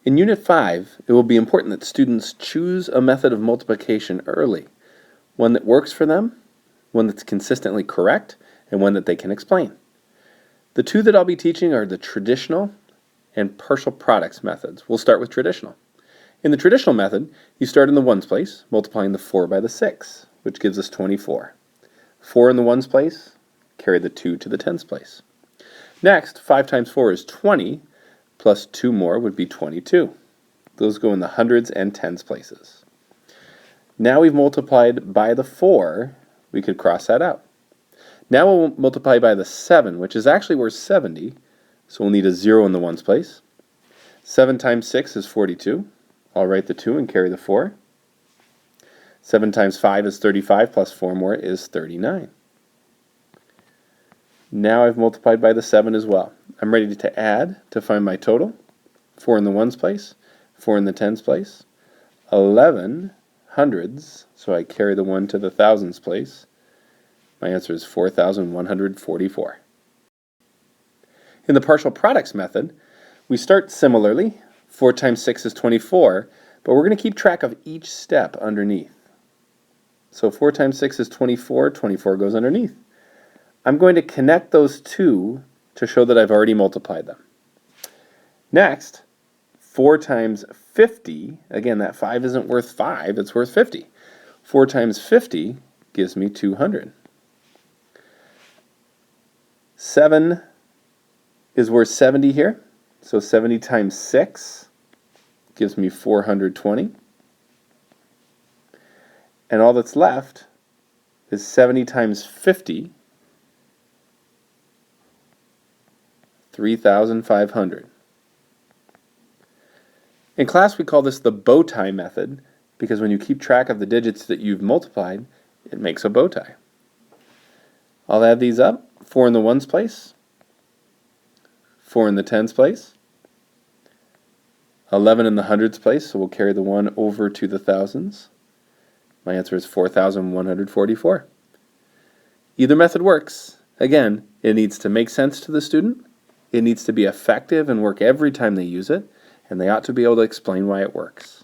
In Unit 5, it will be important that students choose a method of multiplication early, one that works for them, one that's consistently correct, and one that they can explain. The two that I'll be teaching are the traditional and partial products methods. We'll start with traditional. In the traditional method, you start in the ones place, multiplying the 4 by the 6, which gives us 24. 4 in the ones place, carry the 2 to the tens place. Next, 5 times 4 is 20, plus 2 more would be 22. Those go in the hundreds and tens places. Now we've multiplied by the 4, we could cross that out. Now we'll multiply by the 7, which is actually worth 70, so we'll need a 0 in the ones place. 7 times 6 is 42. I'll write the 2 and carry the 4. 7 times 5 is 35, plus 4 more is 39. Now I've multiplied by the 7 as well. I'm ready to add to find my total. 4 in the ones place, 4 in the tens place, 11 hundreds, so I carry the 1 to the thousands place. My answer is 4,144. In the partial products method, we start similarly. 4 times 6 is 24, but we're going to keep track of each step underneath. So 4 times 6 is 24, 24 goes underneath. I'm going to connect those two to show that I've already multiplied them. Next, 4 times 50, again that 5 isn't worth 5, it's worth 50. 4 times 50 gives me 200. 7 is worth 70 here, so 70 times 6 gives me 420. And all that's left is 70 times 50, 3,500. In class, we call this the bow tie method because when you keep track of the digits that you've multiplied, it makes a bow tie. I'll add these up. 4 in the ones place, 4 in the tens place, 11 in the hundreds place, so we'll carry the 1 over to the thousands. My answer is 4,144. Either method works. Again, it needs to make sense to the student, it needs to be effective and work every time they use it, and they ought to be able to explain why it works.